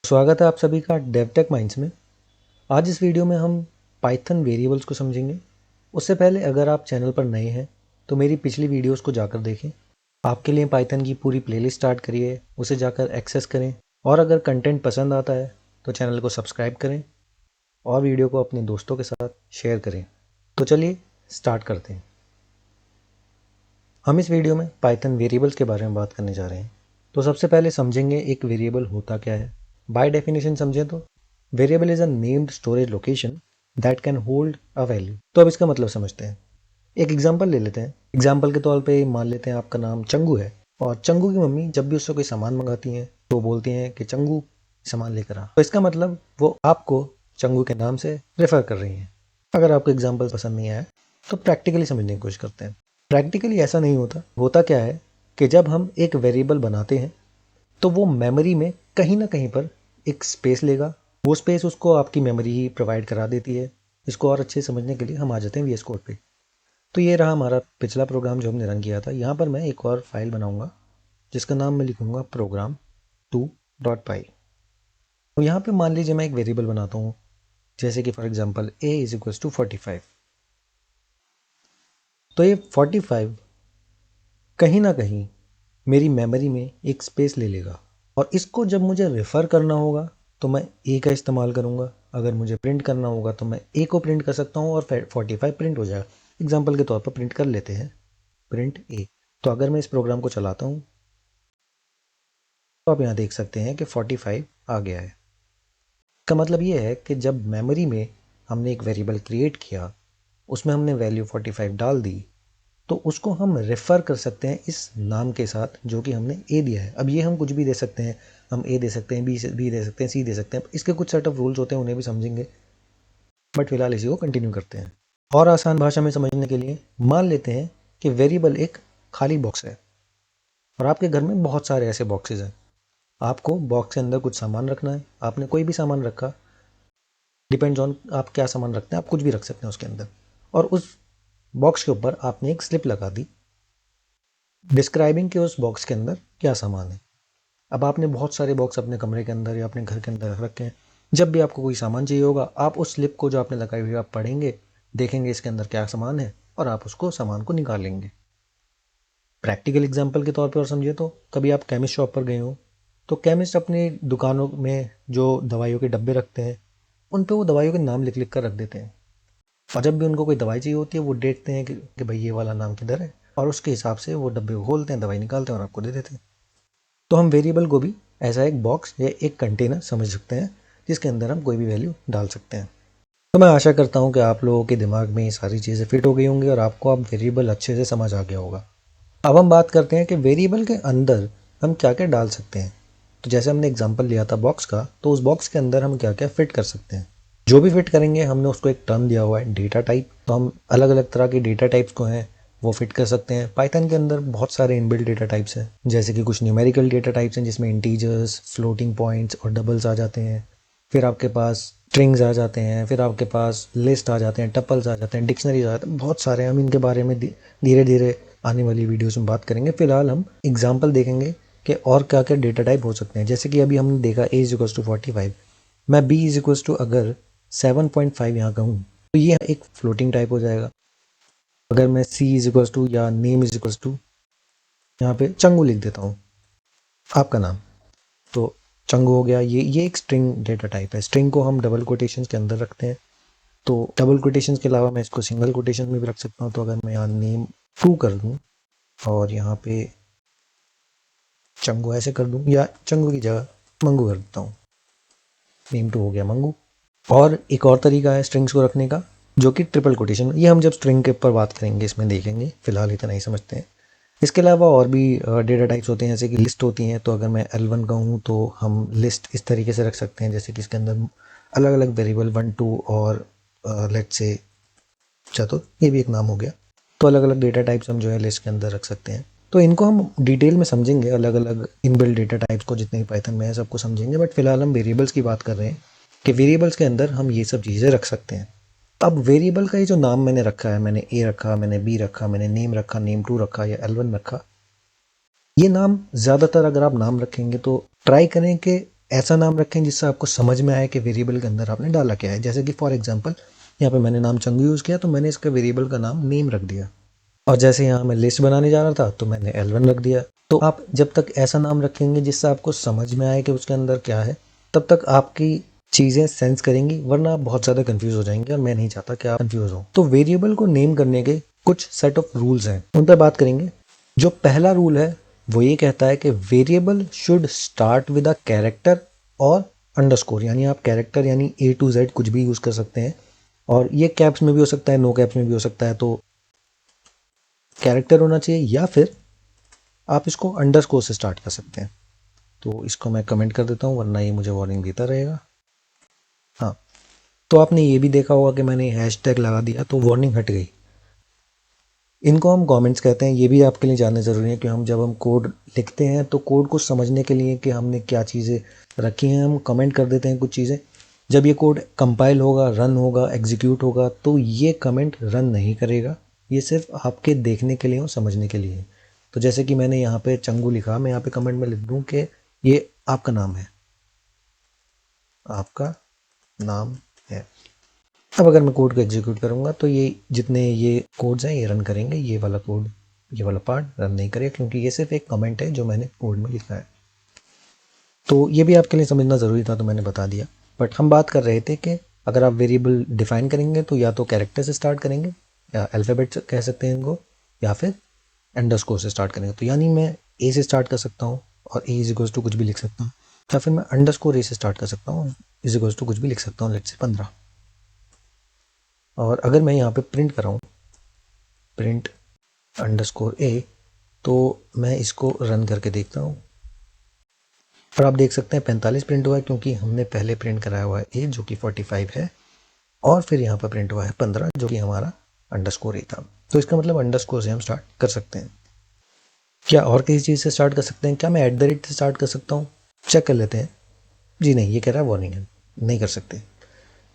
स्वागत है आप सभी का डेवटेक माइंड्स में। आज इस वीडियो में हम पाइथन वेरिएबल्स को समझेंगे। उससे पहले अगर आप चैनल पर नए हैं तो मेरी पिछली वीडियोस को जाकर देखें। आपके लिए पाइथन की पूरी प्लेलिस्ट स्टार्ट करी है, उसे जाकर एक्सेस करें। और अगर कंटेंट पसंद आता है तो चैनल को सब्सक्राइब करें और वीडियो को अपने दोस्तों के साथ शेयर करें। तो चलिए स्टार्ट करते हैं। हम इस वीडियो में पाइथन वेरिएबल्स के बारे में बात करने जा रहे हैं। तो सबसे पहले समझेंगे एक वेरिएबल होता क्या है। बाय डेफिनेशन समझें तो variable is a named storage location that can hold a value. तो अब इसका मतलब समझते हैं। एक एग्जांपल ले लेते हैं। एग्जांपल के तौर पे मान लेते हैं आपका नाम चंगू है और चंगू की मम्मी जब भी उससे कोई सामान मंगाती हैं तो बोलती हैं कि चंगू सामान लेकर आ। तो इसका मतलब वो आपको चंगू के नाम से रेफर कर रही हैं। अगर आपको एग्जाम्पल पसंद नहीं आया तो प्रैक्टिकली समझने की कोशिश करते हैं। प्रैक्टिकली ऐसा नहीं होता क्या है कि जब हम एक वेरिएबल बनाते हैं तो वो मेमोरी में कहीं ना कहीं पर एक स्पेस लेगा। वो स्पेस उसको आपकी मेमोरी ही प्रोवाइड करा देती है। इसको और अच्छे से समझने के लिए हम आ जाते हैं वीएस कोड पे। तो ये रहा हमारा पिछला प्रोग्राम जो हमने रन किया था। यहाँ पर मैं एक और फाइल बनाऊंगा जिसका नाम मैं लिखूंगा program2.py। तो यहाँ पे मान लीजिए मैं एक वेरिएबल बनाता हूँ, जैसे कि फॉर एग्जाम्पल a=45। तो ये 45 कहीं ना कहीं मेरी मेमोरी में एक स्पेस ले लेगा और इसको जब मुझे रेफ़र करना होगा तो मैं ए का इस्तेमाल करूँगा। अगर मुझे प्रिंट करना होगा तो मैं ए को प्रिंट कर सकता हूँ और 45 प्रिंट हो जाएगा। एग्जाम्पल के तौर पर प्रिंट कर लेते हैं प्रिंट ए। तो अगर मैं इस प्रोग्राम को चलाता हूँ तो आप यहाँ देख सकते हैं कि 45 आ गया है। इसका मतलब ये है कि जब मेमोरी में हमने एक वेरिएबल क्रिएट किया, उसमें हमने वैल्यू 45 डाल दी, तो उसको हम रेफ़र कर सकते हैं इस नाम के साथ जो कि हमने ए दिया है। अब ये हम कुछ भी दे सकते हैं, हम ए दे सकते हैं, बी दे सकते हैं, सी दे सकते हैं। इसके कुछ सेट ऑफ रूल्स होते हैं, उन्हें भी समझेंगे, बट फिलहाल इसी को कंटिन्यू करते हैं। और आसान भाषा में समझने के लिए मान लेते हैं कि वेरिएबल एक खाली बॉक्स है और आपके घर में बहुत सारे ऐसे बॉक्सेज हैं। आपको बॉक्स के अंदर कुछ सामान रखना है। आपने कोई भी सामान रखा, डिपेंड्स ऑन आप क्या सामान रखते हैं, आप कुछ भी रख सकते हैं उसके अंदर। और उस बॉक्स के ऊपर आपने एक स्लिप लगा दी डिस्क्राइबिंग कि उस बॉक्स के अंदर क्या सामान है। अब आपने बहुत सारे बॉक्स अपने कमरे के अंदर या अपने घर के अंदर रख रखे हैं। जब भी आपको कोई सामान चाहिए होगा, आप उस स्लिप को जो आपने लगाई हुई है आप पढ़ेंगे, देखेंगे इसके अंदर क्या सामान है और आप उसको सामान को निकालेंगे। प्रैक्टिकल एग्जांपल के तौर पर और समझिए तो कभी आप केमिस्ट शॉप पर गए हो तो केमिस्ट अपनी दुकानों में जो दवाइयों के डब्बे रखते हैं उन पे वो दवाइयों के नाम लिख लिख कर रख देते हैं। और जब भी उनको कोई दवाई चाहिए होती है वो देखते हैं कि भाई ये वाला नाम किधर है, और उसके हिसाब से वो डब्बे को खोलते हैं, दवाई निकालते हैं और आपको दे देते हैं। तो हम वेरिएबल को भी ऐसा एक बॉक्स या एक कंटेनर समझ सकते हैं जिसके अंदर हम कोई भी वैल्यू डाल सकते हैं। तो मैं आशा करता हूँ कि आप लोगों के दिमाग में ये सारी चीज़ें फिट हो गई होंगी और आपको अब वेरिएबल अच्छे से समझ आ गया होगा। अब हम बात करते हैं कि वेरिएबल के अंदर हम क्या क्या डाल सकते हैं। तो जैसे हमने एग्जांपल लिया था बॉक्स का, तो उस बॉक्स के अंदर हम क्या क्या फिट कर सकते हैं। जो भी फिट करेंगे हमने उसको एक टर्म दिया हुआ है डेटा टाइप। तो हम अलग अलग तरह के डेटा टाइप्स को हैं वो फिट कर सकते हैं। पाइथन के अंदर बहुत सारे इनबिल्ट डेटा टाइप्स हैं, जैसे कि कुछ न्यूमेरिकल डेटा टाइप्स हैं जिसमें इंटीजर्स, फ्लोटिंग पॉइंट्स और डबल्स आ जाते हैं। फिर आपके पास स्ट्रिंग्स आ जाते हैं, फिर आपके पास लिस्ट आ जाते हैं, टपल्स आ जाते हैं, डिक्शनरीज आ जाते हैं, बहुत सारे। हम इनके बारे में धीरे धीरे आने वाली वीडियोस में बात करेंगे। फिलहाल हम एग्जांपल देखेंगे कि और क्या क्या डेटा टाइप हो सकते हैं। जैसे कि अभी हमने देखा a=45, मैं b अगर 7.5 यहाँ कहूँ तो ये एक फ्लोटिंग टाइप हो जाएगा। अगर मैं c या नेम यहाँ पे चंगू लिख देता हूँ, आपका नाम, तो चंगू हो गया। ये एक स्ट्रिंग डेटा टाइप है। स्ट्रिंग को हम डबल कोटेशंस के अंदर रखते हैं। तो डबल कोटेशंस के अलावा मैं इसको सिंगल कोटेशन में भी रख सकता हूँ। तो अगर मैं यहाँ नेम 2 कर दूँ और यहाँ पे चंगू ऐसे कर दूँ, या चंगू की जगह मंगू कर देता हूँ, नेम 2 हो गया मंगू। और एक और तरीका है स्ट्रिंग्स को रखने का जो कि ट्रिपल कोटेशन। ये हम जब स्ट्रिंग के ऊपर बात करेंगे इसमें देखेंगे, फिलहाल इतना ही समझते हैं। इसके अलावा और भी डेटा टाइप्स होते हैं, जैसे कि लिस्ट होती हैं। तो अगर मैं L1 कहूँ तो हम लिस्ट इस तरीके से रख सकते हैं, जैसे कि इसके अंदर अलग अलग वेरिएबल 1 2 और लेट्स से चतुर, ये भी एक नाम हो गया। तो अलग अलग डेटा टाइप्स हम जो है लिस्ट के अंदर रख सकते हैं। तो इनको हम डिटेल में समझेंगे, अलग अलग इनबिल्ट डेटा टाइप्स को, जितने भी पाइथन में है सबको समझेंगे। बट फिलहाल हम वेरिएबल्स की बात कर रहे हैं कि वेरिएबल्स के अंदर हम ये सब चीज़ें रख सकते हैं। अब वेरिएबल का ये जो नाम मैंने रखा है, मैंने ए रखा, मैंने बी रखा, मैंने नेम रखा, नेम 2 रखा या L1 रखा, ये नाम ज़्यादातर अगर आप नाम रखेंगे तो ट्राई करें कि ऐसा नाम रखें जिससे आपको समझ में आए कि वेरिएबल के अंदर आपने डाला क्या है। जैसे कि फॉर एग्जांपल यहाँ पे मैंने नाम चंगू यूज़ किया तो मैंने इसका वेरिएबल का नाम नेम रख दिया। और जैसे यहाँ मैं लिस्ट बनाने जा रहा था तो मैंने L1 रख दिया। तो आप जब तक ऐसा नाम रखेंगे जिससे आपको समझ में आए कि उसके अंदर क्या है, तब तक आपकी चीज़ें सेंस करेंगी, वरना आप बहुत ज़्यादा कंफ्यूज हो जाएंगे और मैं नहीं चाहता कि आप कंफ्यूज हो। तो वेरिएबल को नेम करने के कुछ सेट ऑफ रूल्स हैं, उन पर बात करेंगे। जो पहला रूल है वो ये कहता है कि variable should start with a character और अंडरस्कोर, यानी आप कैरेक्टर यानी A to Z कुछ भी यूज़ कर सकते हैं, और ये कैप्स में भी हो सकता है, नो कैप्स में भी हो सकता है। तो कैरेक्टर होना चाहिए या फिर आप इसको अंडरस्कोर से स्टार्ट कर सकते हैं। तो इसको मैं कमेंट कर देता हूँ, वरना ये मुझे वार्निंग देता रहेगा। हाँ, तो आपने ये भी देखा होगा कि मैंने हैशटैग लगा दिया तो वार्निंग हट गई। इनको हम कमेंट्स कहते हैं। ये भी आपके लिए जानना ज़रूरी है कि जब हम कोड लिखते हैं तो कोड को समझने के लिए कि हमने क्या चीज़ें रखी हैं, हम कमेंट कर देते हैं कुछ चीज़ें। जब ये कोड कंपाइल होगा, रन होगा, एग्जीक्यूट होगा, तो ये कमेंट रन नहीं करेगा। ये सिर्फ आपके देखने के लिए और समझने के लिए। तो जैसे कि मैंने यहाँ पे चंगू लिखा, मैं यहाँ पे कमेंट में लिख दूँ कि ये आपका नाम है, आपका नाम है। अब अगर मैं कोड को एग्जीक्यूट करूँगा तो ये जितने ये कोड्स हैं ये रन करेंगे। ये वाला कोड, ये वाला पार्ट रन नहीं करेगा, क्योंकि ये सिर्फ एक कमेंट है जो मैंने कोड में लिखा है। तो ये भी आपके लिए समझना ज़रूरी था, तो मैंने बता दिया। बट हम बात कर रहे थे कि अगर आप वेरिएबल डिफाइन करेंगे तो या तो कैरेक्टर से स्टार्ट करेंगे, या अल्फ़ाबेट कह सकते हैं इनको, या फिर अंडरस्कोर से स्टार्ट करेंगे। तो यानी मैं ए से स्टार्ट कर सकता हूँ और ए इज इक्वल्स टू कुछ भी लिख सकता हूँ, या फिर मैं अंडरस्कोर ए से स्टार्ट कर सकता हूँ, इज इक्वल्स टू कुछ भी लिख सकता हूँ, लेट्स से 15। और अगर मैं यहाँ पे प्रिंट कराऊँ, प्रिंट अंडरस्कोर ए, तो मैं इसको रन करके देखता हूँ और आप देख सकते हैं 45 प्रिंट हुआ है, क्योंकि हमने पहले प्रिंट कराया हुआ है ए जो कि 45 है, और फिर यहाँ पर प्रिंट हुआ है 15 जो कि हमारा अंडरस्कोर ए था। तो इसका मतलब अंडरस्कोर से हम स्टार्ट कर सकते हैं। क्या और किसी चीज़ से स्टार्ट कर सकते हैं? क्या मैं @ से स्टार्ट कर सकता हूँ? चेक कर लेते हैं। जी नहीं, ये कह रहा है वार्निंग है, नहीं कर सकते।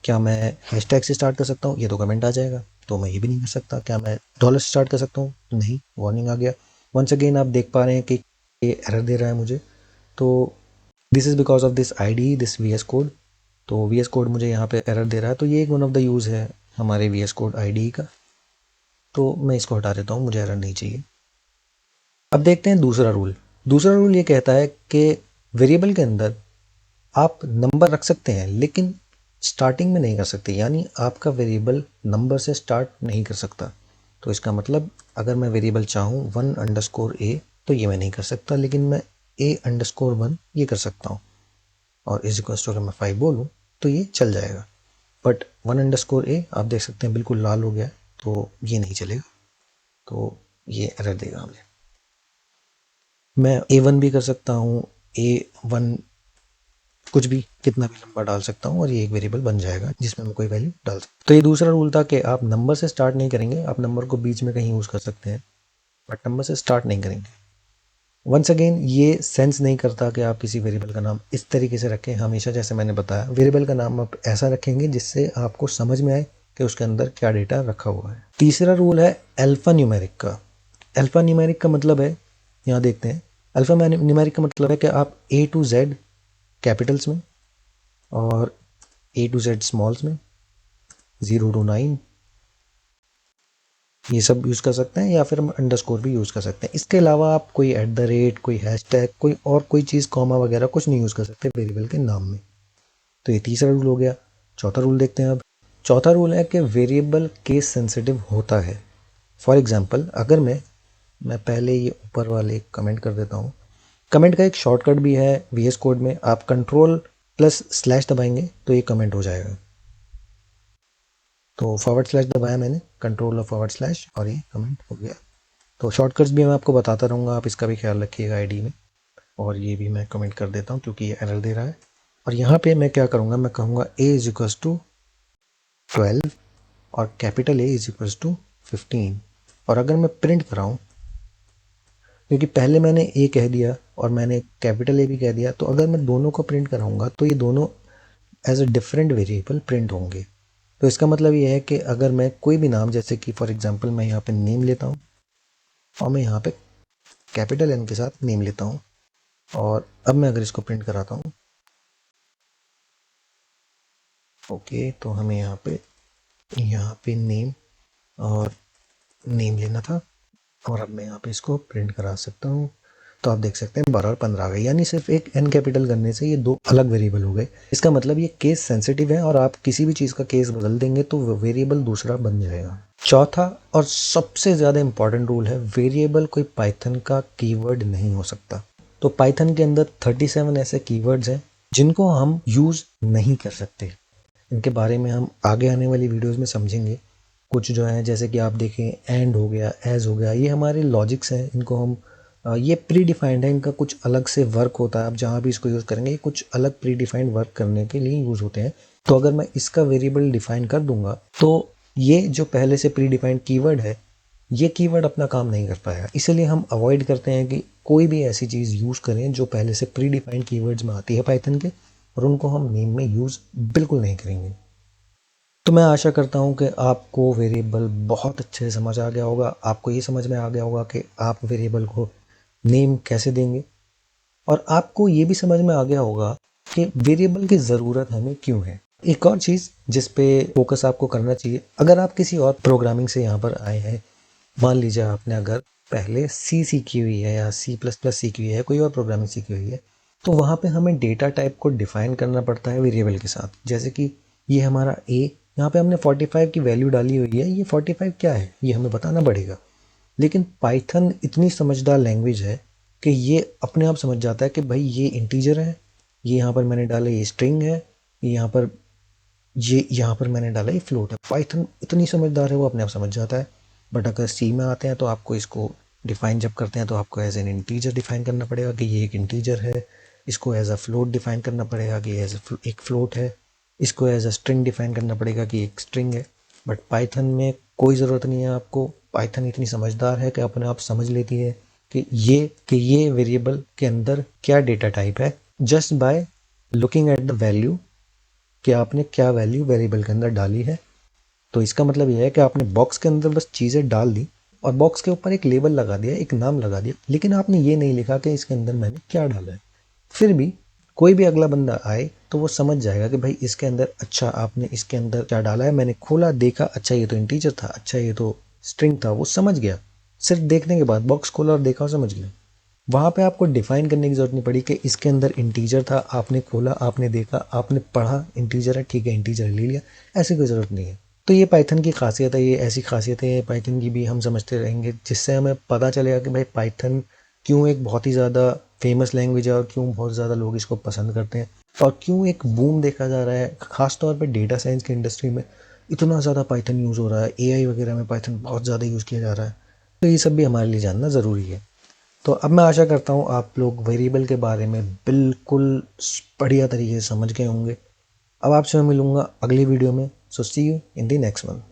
क्या मैं हैशटैग से स्टार्ट कर सकता हूँ? ये तो कमेंट आ जाएगा, तो मैं ये भी नहीं कर सकता। क्या मैं डॉलर से स्टार्ट कर सकता हूँ? नहीं, वार्निंग आ गया। वंस अगेन आप देख पा रहे हैं कि ये एरर दे रहा है मुझे। तो this is because of this ID, this VS code. तो VS कोड मुझे यहाँ पे एरर दे रहा है, तो ये एक वन ऑफ द यूज़ है हमारे VS कोड ID का। तो मैं इसको हटा देता हूँ, मुझे एरर नहीं चाहिए। अब देखते हैं दूसरा रूल। दूसरा रूल ये कहता है कि वेरिएबल के अंदर आप नंबर रख सकते हैं, लेकिन स्टार्टिंग में नहीं कर सकते, यानी आपका वेरिएबल नंबर से स्टार्ट नहीं कर सकता। तो इसका मतलब अगर मैं वेरिएबल चाहूँ 1_a, तो ये मैं नहीं कर सकता, लेकिन मैं a_1 ये कर सकता हूँ। और इज इक्वल्स टू अगर मैं 5 बोलूँ तो ये चल जाएगा। बट 1_a आप देख सकते हैं बिल्कुल लाल हो गया है, तो ये नहीं चलेगा, तो ये एरर देगा हमें। मैं A1 भी कर सकता हूँ, A1 कुछ भी, कितना भी लंबा डाल सकता हूँ, और ये एक वेरिएबल बन जाएगा जिसमें मैं कोई वैल्यू डाल सकता हूँ। तो ये दूसरा रूल था कि आप नंबर से स्टार्ट नहीं करेंगे। आप नंबर को बीच में कहीं यूज़ कर सकते हैं, बट नंबर से स्टार्ट नहीं करेंगे। वंस अगेन ये सेंस नहीं करता कि आप किसी वेरिएबल का नाम इस तरीके से रखें। हमेशा जैसे मैंने बताया, वेरिएबल का नाम आप ऐसा रखेंगे जिससे आपको समझ में आए कि उसके अंदर क्या डेटा रखा हुआ है। तीसरा रूल है अल्फा न्यूमेरिक का। अल्फा न्यूमेरिक का मतलब है, यहाँ देखते हैं, अल्फा न्यूमेरिक का मतलब है कि आप A to Z कैपिटल्स में और A to Z स्मॉल्स में, 0 to 9 ये सब यूज़ कर सकते हैं, या फिर हम अंडरस्कोर भी यूज़ कर सकते हैं। इसके अलावा आप कोई @ कोई हैशटैग, कोई चीज़, कॉमा वगैरह कुछ नहीं यूज़ कर सकते वेरिएबल के नाम में। तो ये तीसरा रूल हो गया। चौथा रूल देखते हैं अब। चौथा रूल है कि वेरिएबल केस सेंसिटिव होता है। फॉर एग्जांपल अगर मैं पहले ये ऊपर वाले कमेंट कर देता हूँ। कमेंट का एक शॉर्टकट भी है VS कोड में, आप Ctrl+/ दबाएंगे तो ये कमेंट हो जाएगा। तो / दबाया मैंने, कंट्रोल और / और ये कमेंट हो गया। तो शॉर्टकट्स भी मैं आपको बताता रहूँगा, आप इसका भी ख्याल रखिएगा ID में। और ये भी मैं कमेंट कर देता हूँ क्योंकि ये एरर दे रहा है। और यहाँ पे मैं क्या करूँगा, मैं कहूँगा A = 12 और कैपिटल A = 15। और अगर मैं प्रिंट कराऊँ, क्योंकि पहले मैंने A कह दिया और मैंने कैपिटल A भी कह दिया, तो अगर मैं दोनों को प्रिंट कराऊँगा तो ये दोनों as a different variable print होंगे। तो इसका मतलब ये है कि अगर मैं कोई भी नाम, जैसे कि फॉर एग्जांपल मैं यहाँ पे नेम लेता हूँ और मैं यहाँ पे कैपिटल N के साथ नेम लेता हूँ, और अब मैं अगर इसको प्रिंट कराता हूँ ओके, तो हमें यहाँ पे नेम और नेम लेना था, और अब मैं यहाँ पे इसको प्रिंट करा सकता हूँ। तो आप देख सकते हैं 12 और 15 आ गए, यानी सिर्फ एक n कैपिटल करने से ये दो अलग वेरिएबल हो गए। इसका मतलब ये केस सेंसिटिव है, और आप किसी भी चीज़ का केस बदल देंगे तो वेरिएबल दूसरा बन जाएगा। चौथा और सबसे ज़्यादा इंपॉर्टेंट रूल है, वेरिएबल कोई पाइथन का कीवर्ड नहीं हो सकता। तो पाइथन के अंदर 37 ऐसे कीवर्ड्स हैं जिनको हम यूज़ नहीं कर सकते। इनके बारे में हम आगे आने वाली वीडियोस में समझेंगे। कुछ जो है, जैसे कि आप देखें एंड हो गया, एज हो गया, ये हमारे लॉजिक्स हैं, इनको हम ये प्री डिफाइंड है, इनका कुछ अलग से वर्क होता है। आप जहाँ भी इसको यूज़ करेंगे, ये कुछ अलग प्री डिफाइंड वर्क करने के लिए यूज़ होते हैं। तो अगर मैं इसका वेरिएबल डिफाइन कर दूंगा तो ये जो पहले से प्री डिफाइंड कीवर्ड है, ये कीवर्ड अपना काम नहीं कर पाएगा। इसलिए हम अवॉइड करते हैं कि कोई भी ऐसी चीज़ यूज़ करें जो पहले से प्री डिफाइंड कीवर्ड्स में आती है पाइथन के, और उनको हम नेम में यूज़ बिल्कुल नहीं करेंगे। तो मैं आशा करता हूँ कि आपको वेरिएबल बहुत अच्छे से समझ आ गया होगा। आपको ये समझ में आ गया होगा कि आप वेरिएबल को नेम कैसे देंगे, और आपको ये भी समझ में आ गया होगा कि वेरिएबल की ज़रूरत हमें क्यों है। एक और चीज़ जिस पे फोकस आपको करना चाहिए, अगर आप किसी और प्रोग्रामिंग से यहाँ पर आए हैं, मान लीजिए आपने अगर पहले सी सीखी हुई है या C++ सीखी हुई है, कोई और प्रोग्रामिंग सीखी हुई है, तो वहाँ पे हमें डेटा टाइप को डिफाइन करना पड़ता है वेरिएबल के साथ। जैसे कि ये हमारा a, यहाँ पे हमने 45 की वैल्यू डाली हुई है, ये 45 क्या है ये हमें बताना पड़ेगा। लेकिन पाइथन इतनी समझदार लैंग्वेज है कि ये अपने आप समझ जाता है कि भाई ये इंटीजर है, ये यहाँ पर मैंने डाला ये स्ट्रिंग है, ये यहाँ पर मैंने डाला ये फ्लोट है। पाइथन इतनी समझदार है, वो अपने आप समझ जाता है। बट अगर सी में आते हैं तो आपको इसको डिफाइन जब करते हैं तो आपको एज एन इंटीजर डिफाइन करना पड़ेगा कि ये एक इंटीजर है। इसको एज अ फ्लोट डिफाइन करना पड़ेगा कि एक फ्लोट है। इसको एज अ स्ट्रिंग डिफाइन करना पड़ेगा कि एक स्ट्रिंग है। बट पाइथन में कोई ज़रूरत नहीं है आपको। पाइथन इतनी समझदार है कि अपने आप समझ लेती है कि ये वेरिएबल के अंदर क्या डेटा टाइप है, just by looking at the value कि आपने क्या वैल्यू वेरिएबल के अंदर डाली है। तो इसका मतलब यह है कि आपने बॉक्स के अंदर बस चीज़ें डाल दी और बॉक्स के ऊपर एक लेबल लगा दिया, एक नाम लगा दिया, लेकिन आपने ये नहीं लिखा कि इसके अंदर मैंने क्या डाला है। फिर भी कोई भी अगला बंदा आए तो वो समझ जाएगा कि भाई इसके अंदर, अच्छा आपने इसके अंदर क्या डाला है, मैंने खोला देखा, अच्छा ये तो इंटीजर था, अच्छा ये तो स्ट्रिंग था, वो समझ गया। सिर्फ देखने के बाद बॉक्स खोला और देखा और समझ गया। वहाँ पे आपको डिफाइन करने की ज़रूरत नहीं पड़ी कि इसके अंदर इंटीजर था, आपने खोला, आपने देखा, आपने पढ़ा इंटीजर है, ठीक है इंटीजर ले लिया, ऐसी कोई ज़रूरत नहीं है। तो ये पाइथन की खासियत है, ये ऐसी खासियत है पाइथन की भी हम समझते रहेंगे, जिससे हमें पता चलेगा कि भाई पाइथन क्यों एक बहुत ही ज़्यादा फेमस लैंग्वेज है और क्यों बहुत ज़्यादा लोग इसको पसंद करते हैं, और क्यों एक बूम देखा जा रहा है ख़ासतौर पर डेटा साइंस की इंडस्ट्री में। इतना ज़्यादा पाइथन यूज़ हो रहा है, AI वगैरह में पाइथन बहुत ज़्यादा यूज़ किया जा रहा है। तो ये सब भी हमारे लिए जानना ज़रूरी है। तो अब मैं आशा करता हूँ आप लोग वेरिएबल के बारे में बिल्कुल बढ़िया तरीके से समझ गए होंगे। अब आपसे मैं मिलूँगा अगली वीडियो में। So see you in the next one.